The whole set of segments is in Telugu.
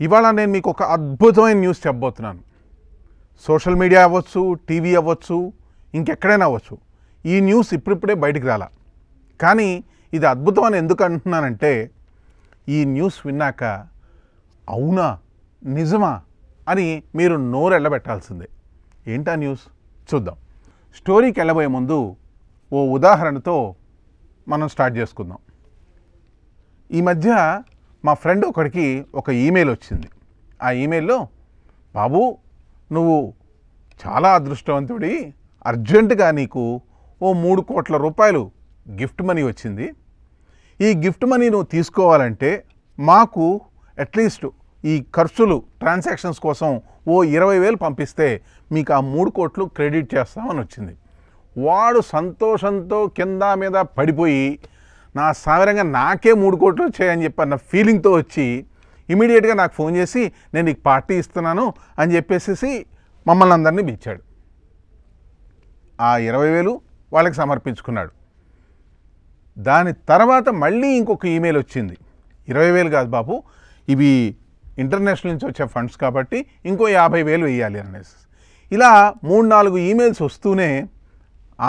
ఇవాళ నేను మీకు ఒక అద్భుతమైన న్యూస్ చెప్పబోతున్నాను. సోషల్ మీడియా అవ్వచ్చు, టీవీ అవ్వచ్చు, ఇంకెక్కడైనా అవ్వచ్చు. ఈ న్యూస్ ఇప్పుడిప్పుడే బయటికి రాలా. కానీ ఇది అద్భుతం అని ఎందుకు అంటున్నానంటే, ఈ న్యూస్ విన్నాక అవునా, నిజమా అని మీరు నోరెళ్ళబెట్టాల్సిందే. ఏంటా న్యూస్ చూద్దాం. స్టోరీకి వెళ్ళబోయే ముందు ఓ ఉదాహరణతో మనం స్టార్ట్ చేసుకుందాం. ఈ మధ్య మా ఫ్రెండ్ ఒకడికి ఒక ఈమెయిల్ వచ్చింది. ఆ ఈమెయిల్లో, బాబు నువ్వు చాలా అదృష్టవంతుడి, అర్జెంటుగా నీకు ఓ 3 కోట్ల రూపాయలు గిఫ్ట్ మనీ వచ్చింది. ఈ గిఫ్ట్ మనీ నువ్వు తీసుకోవాలంటే మాకు అట్లీస్ట్ ఈ ఖర్చులు ట్రాన్సాక్షన్స్ కోసం ఓ 20,000 పంపిస్తే మీకు ఆ 3 కోట్లు క్రెడిట్ చేస్తామని వచ్చింది. వాడు సంతోషంతో కింద మీద పడిపోయి, నా సాధారణంగా నాకే 3 కోట్లు వచ్చాయని చెప్పి అన్న ఫీలింగ్తో వచ్చి ఇమీడియట్గా నాకు ఫోన్ చేసి నేను నీకు పార్టీ ఇస్తున్నాను అని చెప్పేసి మమ్మల్ని అందరినీ పిలిచాడు. ఆ 20,000 వాళ్ళకి సమర్పించుకున్నాడు. దాని తర్వాత మళ్ళీ ఇంకొక ఈమెయిల్ వచ్చింది. 20,000 కాదు బాబు, ఇవి ఇంటర్నేషనల్ నుంచి వచ్చే ఫండ్స్ కాబట్టి ఇంకో 50,000 వేయాలి అనేసి. ఇలా 3-4 ఈమెయిల్స్ వస్తూనే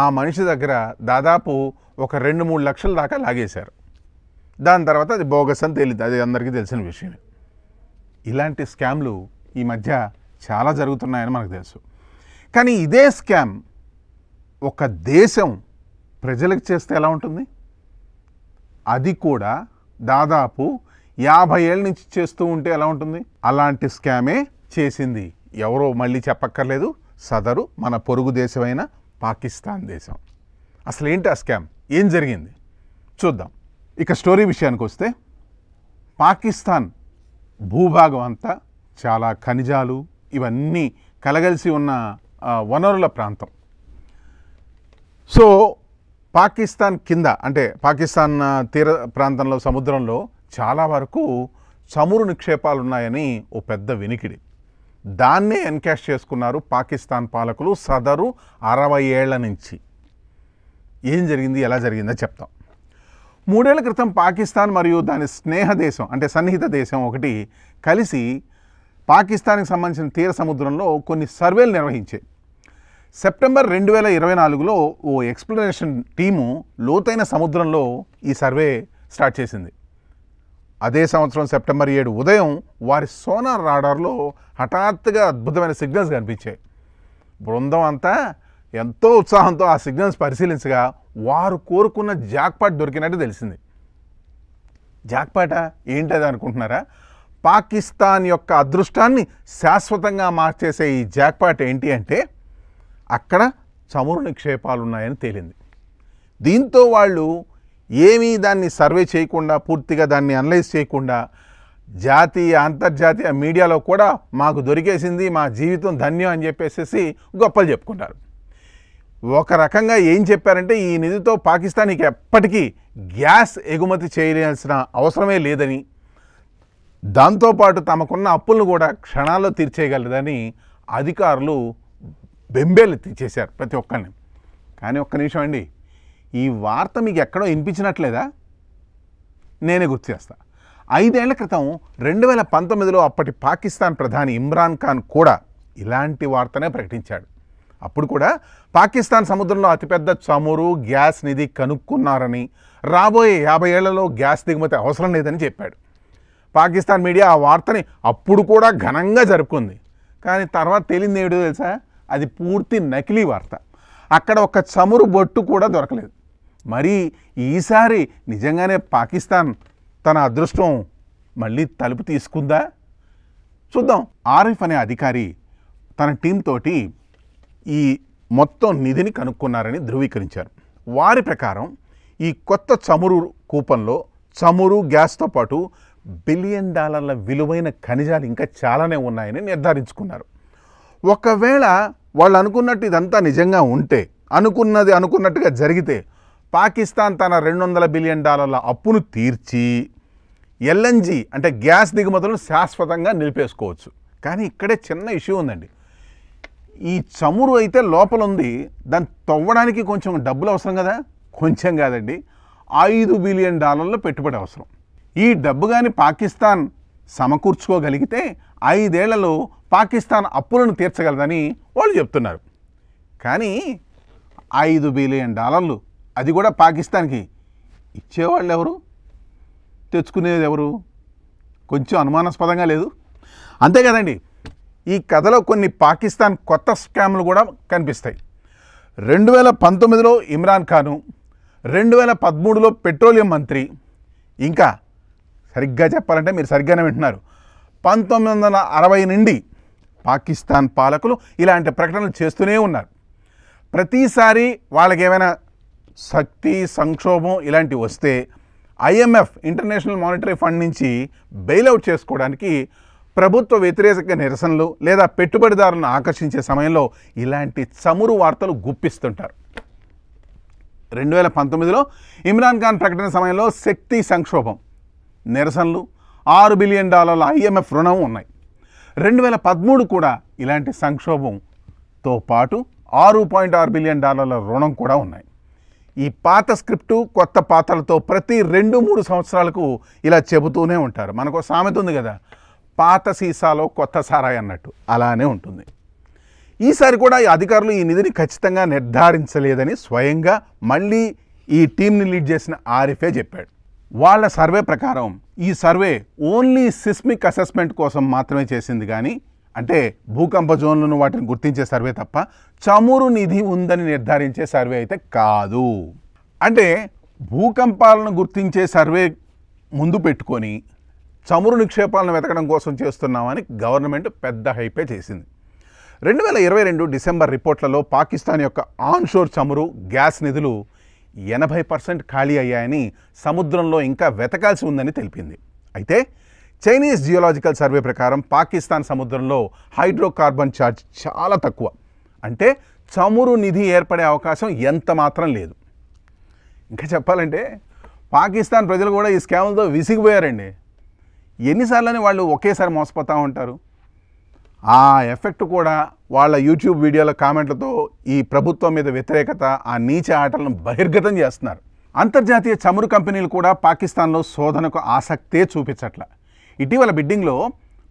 ఆ మనిషి దగ్గర దాదాపు ఒక 2-3 లక్షల దాకా లాగేశారు. దాని తర్వాత అది బోగస్ అని తేలింది, అది అందరికీ తెలిసిన విషయమే. ఇలాంటి స్కామ్లు ఈ మధ్య చాలా జరుగుతున్నాయని మనకు తెలుసు. కానీ ఇదే స్కామ్ ఒక దేశం ప్రజలకు చేస్తే ఎలా ఉంటుంది? అది కూడా దాదాపు 50 ఏళ్ళ నుంచి చేస్తూ ఉంటే ఎలా ఉంటుంది? అలాంటి స్కామే చేసింది. ఎవరో మళ్ళీ చెప్పక్కర్లేదు, సదరు మన పొరుగు దేశమైన పాకిస్తాన్ దేశం. అసలు ఏంటి ఆ స్కామ్, ఏం జరిగింది చూద్దాం. ఇక స్టోరీ విషయానికి వస్తే, పాకిస్తాన్ భూభాగం అంతా చాలా ఖనిజాలు ఇవన్నీ కలగలిసి ఉన్న వనరుల ప్రాంతం. సో పాకిస్తాన్ కింద అంటే పాకిస్తాన్ తీర ప్రాంతంలో సముద్రంలో చాలా వరకు చమురు నిక్షేపాలు ఉన్నాయని ఓ పెద్ద వినికిడి. దాన్నే ఎన్కాష్ చేసుకున్నారు పాకిస్తాన్ పాలకులు సదరు 60 ఏళ్ల నుంచి. ఏం జరిగింది, ఎలా జరిగిందో చెప్తాం. 3 ఏళ్ల క్రితం పాకిస్తాన్ మరియు దాని స్నేహ దేశం అంటే సన్నిహిత దేశం ఒకటి కలిసి పాకిస్తాన్కి సంబంధించిన తీర సముద్రంలో కొన్ని సర్వేలు నిర్వహించాయి. సెప్టెంబర్ 2024లో ఓ ఎక్స్ప్లోరేషన్ టీము లోతైన సముద్రంలో ఈ సర్వే స్టార్ట్ చేసింది. అదే సంవత్సరం సెప్టెంబర్ 7 ఉదయం వారి సోనార్ రాడార్లో హఠాత్తుగా అద్భుతమైన సిగ్నల్స్ కనిపించాయి. బృందం అంతా ఎంతో ఉత్సాహంతో ఆ సిగ్నల్స్ పరిశీలించగా వారు కోరుకున్న జాక్పాట్ దొరికినట్టు తెలిసింది. జాక్పాటా ఏంటది అనుకుంటున్నారా? పాకిస్తాన్ యొక్క అదృష్టాన్ని శాశ్వతంగా మార్చేసే ఈ జాక్పాట్ ఏంటి అంటే, అక్కడ చమురు నిక్షేపాలు ఉన్నాయని తేలింది. దీంతో వాళ్ళు ఏమీ దాన్ని సర్వే చేయకుండా, పూర్తిగా దాన్ని అనలైజ్ చేయకుండా జాతీయ అంతర్జాతీయ మీడియాలో కూడా మాకు దొరికేసింది, మా జీవితం ధన్యం అని చెప్పేసి గొప్పలు చెప్పుకుంటారు. ఒక రకంగా ఏం చెప్పారంటే, ఈ నిధితో పాకిస్తాన్కి ఎప్పటికీ గ్యాస్ ఎగుమతి చేయాల్సిన అవసరమే లేదని, దాంతోపాటు తమకున్న అప్పులను కూడా క్షణాల్లో తీర్చేయగలదని అధికారులు బెంబేలెత్తిచ్చేశారు ప్రతి ఒక్కరిని. కానీ ఒక్క నిమిషం అండి, ఈ వార్త మీకు ఎక్కడో వినిపించినట్లేదా? నేనే గుర్తు చేస్తా. 5 ఏళ్ల క్రితం 2019లో అప్పటి పాకిస్తాన్ ప్రధాని ఇమ్రాన్ ఖాన్ కూడా ఇలాంటి వార్తనే ప్రకటించాడు. అప్పుడు కూడా పాకిస్తాన్ సముద్రంలో అతిపెద్ద చమురు గ్యాస్ నిధి కనుక్కున్నారని, రాబోయే 50 ఏళ్లలో గ్యాస్ దిగుమతి అవసరం లేదని చెప్పాడు. పాకిస్తాన్ మీడియా ఆ వార్తని అప్పుడు కూడా ఘనంగా జరుపుకుంది. కానీ తర్వాత తేలింది ఏమిటో తెలుసా? అది పూర్తి నకిలీ వార్త. అక్కడ ఒక చమురు బొట్టు కూడా దొరకలేదు. మరి ఈసారి నిజంగానే పాకిస్తాన్ తన అదృష్టం మళ్ళీ తలుపు తీసుకుందా? చూద్దాం. ఆరిఫ్ అనే అధికారి తన టీం తోటి ఈ మొత్తం నిధిని కనుక్కున్నారని ధృవీకరించారు. వారి ప్రకారం ఈ కొత్త చమురు కూపంలో చమురు గ్యాస్తో పాటు $1 బిలియన్ విలువైన ఖనిజాలు ఇంకా చాలానే ఉన్నాయని నిర్ధారించుకున్నారు. ఒకవేళ వాళ్ళు అనుకున్నట్టు ఇదంతా నిజంగా ఉంటే, అనుకున్నట్టుగా జరిగితే, పాకిస్తాన్ తన $200 బిలియన్ అప్పును తీర్చి ఎల్ఎన్జీ అంటే గ్యాస్ దిగుమతులను శాశ్వతంగా నిలిపేసుకోవచ్చు. కానీ ఇక్కడే చిన్న ఇష్యూ ఉందండి. ఈ చమురు అయితే లోపల ఉంది, దాన్ని తవ్వడానికి కొంచెం డబ్బులు అవసరం కదా? కొంచెం కాదండి, $5 బిలియన్ పెట్టుబడి అవసరం. ఈ డబ్బు కానీ పాకిస్తాన్ సమకూర్చుకోగలిగితే 5 ఏళ్లలో పాకిస్తాన్ అప్పులను తీర్చగలదని వాళ్ళు చెప్తున్నారు. కానీ $5 బిలియన్ అది కూడా పాకిస్తాన్కి ఇచ్చేవాళ్ళు ఎవరు, తెచ్చుకునేది ఎవరు? కొంచెం అనుమానాస్పదంగా లేదు? అంతే కదండి. ఈ కథలో కొన్ని పాకిస్తాన్ కొత్త స్కామ్లు కూడా కనిపిస్తాయి. 2019లో ఇమ్రాన్ ఖాను, 2013లో పెట్రోలియం మంత్రి, ఇంకా సరిగ్గా చెప్పాలంటే మీరు సరిగ్గానే వింటున్నారు, 1960 నుండి పాకిస్తాన్ పాలకులు ఇలాంటి ప్రకటనలు చేస్తూనే ఉన్నారు. ప్రతిసారి వాళ్ళకి ఏమైనా శక్తి సంక్షోభం ఇలాంటివి వస్తే IMF ఇంటర్నేషనల్ మానిటరీ ఫండ్ నుంచి బెయిలౌట్ చేసుకోవడానికి ప్రభుత్వ వ్యతిరేక నిరసనలు లేదా పెట్టుబడిదారులను ఆకర్షించే సమయంలో ఇలాంటి చమురు వార్తలు గుప్పిస్తుంటారు. 2019లో ఇమ్రాన్ ఖాన్ ప్రకటన సమయంలో శక్తి సంక్షోభం, నిరసనలు, $6 బిలియన్ IMF రుణం ఉన్నాయి. 2013 కూడా ఇలాంటి సంక్షోభంతో పాటు $6.6 బిలియన్ రుణం కూడా ఉన్నాయి. ఈ పాత స్క్రిప్టు కొత్త పాత్రలతో ప్రతి 2-3 సంవత్సరాలకు ఇలా చెబుతూనే ఉంటారు. మనకు సామెత ఉంది కదా, పాత సీసాలో కొత్త సారాయి అన్నట్టు, అలానే ఉంటుంది. ఈసారి కూడా ఈ అధికారులు ఈ నిధిని ఖచ్చితంగా నిర్ధారించలేదని స్వయంగా మళ్ళీ ఈ టీంని లీడ్ చేసిన ఆరిఫే చెప్పాడు. వాళ్ళ సర్వే ప్రకారం ఈ సర్వే ఓన్లీ సిస్మిక్ అసెస్మెంట్ కోసం మాత్రమే చేసింది, కానీ అంటే భూకంప జోన్లను వాటిని గుర్తించే సర్వే తప్ప చమురు నిధి ఉందని నిర్ధారించే సర్వే అయితే కాదు. అంటే భూకంపాలను గుర్తించే సర్వే ముందు పెట్టుకొని చమురు నిక్షేపాలను వెతకడం కోసం చేస్తున్నామని గవర్నమెంట్ పెద్ద హైపే చేసింది. 2022 డిసెంబర్ రిపోర్ట్లలో పాకిస్తాన్ యొక్క ఆన్షోర్ చమురు, గ్యాస్ నిధులు 80% ఖాళీ అయ్యాయని, సముద్రంలో ఇంకా వెతకాల్సి ఉందని తెలిపింది. అయితే చైనీస్ జియోలాజికల్ సర్వే ప్రకారం పాకిస్తాన్ సముద్రంలో హైడ్రోకార్బన్ ఛార్జ్ చాలా తక్కువ. అంటే చమురు నిధి ఏర్పడే అవకాశం ఎంత మాత్రం లేదు. ఇంకా చెప్పాలంటే పాకిస్తాన్ ప్రజలు కూడా ఈ స్కామ్లతో విసిగిపోయారండి. ఎన్నిసార్లని వాళ్ళు ఒకేసారి మోసపోతూ ఉంటారు. ఆ ఎఫెక్ట్ కూడా వాళ్ళ యూట్యూబ్ వీడియోల కామెంట్లతో ఈ ప్రభుత్వం మీద వ్యతిరేకత, ఆ నీచ ఆటలను బహిర్గతం చేస్తున్నారు. అంతర్జాతీయ చమురు కంపెనీలు కూడా పాకిస్తాన్లో శోధనకు ఆసక్తే చూపించట్ల. ఇటీవల బిడ్డింగ్లో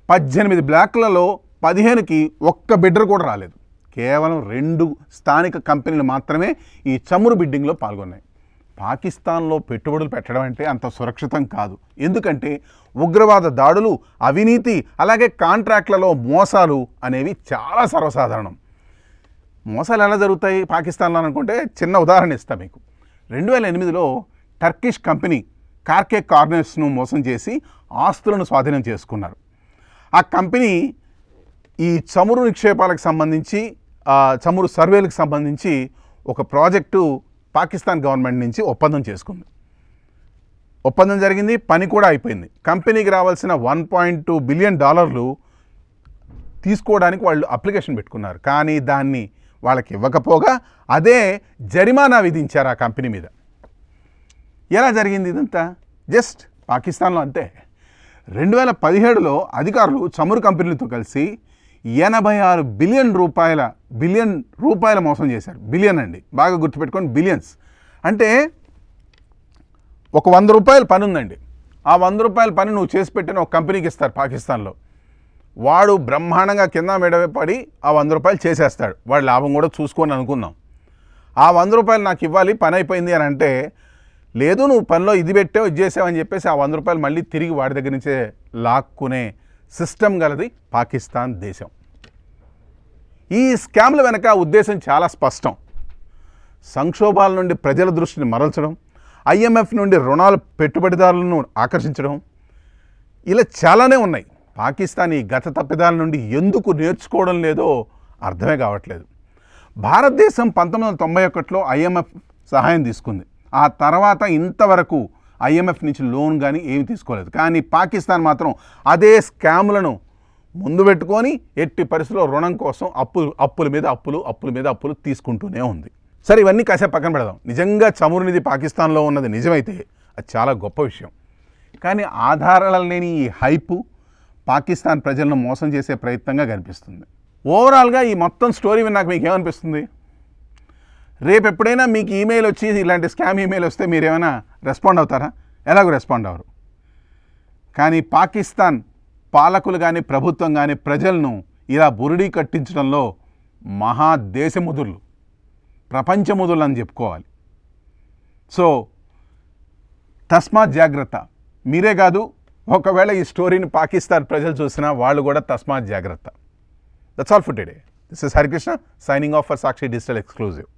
18 బ్లాక్లలో 15కి ఒక్క బిడ్డర్ కూడా రాలేదు. కేవలం 2 స్థానిక కంపెనీలు మాత్రమే ఈ చమురు బిడ్డింగ్లో పాల్గొన్నాయి. పాకిస్తాన్లో పెట్టుబడులు పెట్టడం అంటే అంత సురక్షితం కాదు. ఎందుకంటే ఉగ్రవాద దాడులు, అవినీతి, అలాగే కాంట్రాక్ట్లలో మోసాలు అనేవి చాలా సర్వసాధారణం. మోసాలు ఎలా జరుగుతాయి పాకిస్తాన్లో అనుకుంటే చిన్న ఉదాహరణ ఇస్తాను మీకు. 2008లో టర్కిష్ కంపెనీ కార్కే కార్నెస్ను మోసం చేసి ఆస్తులను స్వాధీనం చేసుకున్నారు. ఆ కంపెనీ ఈ చమురు నిక్షేపాలకు సంబంధించి, చమురు సర్వేలకు సంబంధించి ఒక ప్రాజెక్టు పాకిస్తాన్ గవర్నమెంట్ నుంచి ఒప్పందం చేసుకుంది. ఒప్పందం జరిగింది, పని కూడా అయిపోయింది. కంపెనీకి రావాల్సిన $1.2 బిలియన్ తీసుకోవడానికి వాళ్ళు అప్లికేషన్ పెట్టుకున్నారు. కానీ దాన్ని వాళ్ళకి ఇవ్వకపోగా అదే జరిమానా విధించారు ఆ కంపెనీ మీద. ఎలా జరిగింది ఇదంతా? జస్ట్ పాకిస్తాన్లో అంతే. 2017లో అధికారులు చమురు కంపెనీలతో కలిసి 86 బిలియన్ రూపాయల మోసం చేశారు. బిలియన్ అండి, బాగా గుర్తుపెట్టుకోండి, బిలియన్స్. అంటే ఒక ₹100 పని ఉందండి. ఆ ₹100 పని నువ్వు చేసి పెట్టిన ఒక కంపెనీకి ఇస్తారు పాకిస్తాన్లో. వాడు బ్రహ్మాండంగా కింద మెడవే పడి ఆ ₹100 చేసేస్తాడు. వాడు లాభం కూడా చూసుకొని అనుకుందాం. ఆ ₹100 నాకు ఇవ్వాలి, పని అయిపోయింది అని అంటే, లేదు నువ్వు పనిలో ఇది పెట్టావు, ఇది చేసావని చెప్పేసి ఆ ₹100 మళ్ళీ తిరిగి వాడి దగ్గర నుంచే లాక్కునే సిస్టమ్ గలది పాకిస్తాన్ దేశం. ఈ స్కామ్ల వెనక ఉద్దేశం చాలా స్పష్టం. సంక్షోభాల నుండి ప్రజల దృష్టిని మరల్చడం, IMF నుండి రుణాలు పెట్టుబడిదారులను ఆకర్షించడం, ఇలా చాలానే ఉన్నాయి. పాకిస్తాన్ ఈ గత తప్పిదాల నుండి ఎందుకు నేర్చుకోవడం లేదో అర్థమే కావట్లేదు. భారతదేశం 1991లో IMF సహాయం తీసుకుంది. ఆ తర్వాత ఇంతవరకు IMF నుంచి లోన్ కానీ ఏమి తీసుకోలేదు. కానీ పాకిస్తాన్ మాత్రం అదే స్కాములను ముందు పెట్టుకొని ఎట్టి పరిస్థితుల్లో రుణం కోసం అప్పుల మీద అప్పులు తీసుకుంటూనే ఉంది. సరే, ఇవన్నీ కాసేపు పక్కన పెడదాం. నిజంగా చమురు నిధి పాకిస్తాన్లో ఉన్నది నిజమైతే అది చాలా గొప్ప విషయం. కానీ ఆధారాలు లేని ఈ హైపు పాకిస్తాన్ ప్రజలను మోసం చేసే ప్రయత్నంగా కనిపిస్తుంది. ఓవరాల్గా ఈ మొత్తం స్టోరీ విన్నాక మీకు ఏమనిపిస్తుంది? రేపు ఎప్పుడైనా మీకు ఈమెయిల్ వచ్చి ఇలాంటి స్కామ్ ఈమెయిల్ వస్తే మీరు ఏమైనా రెస్పాండ్ అవుతారా? ఎలాగో రెస్పాండ్ అవ్వరు. కానీ పాకిస్తాన్ పాలకులు కానీ ప్రభుత్వం కానీ ప్రజలను ఇలా బురిడీ కట్టించడంలో మహాదేశముదుర్లు, ప్రపంచముదుర్లు అని చెప్పుకోవాలి. సో తస్మాత్ జాగ్రత్త. మీరే కాదు, ఒకవేళ ఈ స్టోరీని పాకిస్తాన్ ప్రజలు చూసినా వాళ్ళు కూడా తస్మాత్ జాగ్రత్త. That's all for today. This is Harikrishna signing off for Sakshi digital exclusive.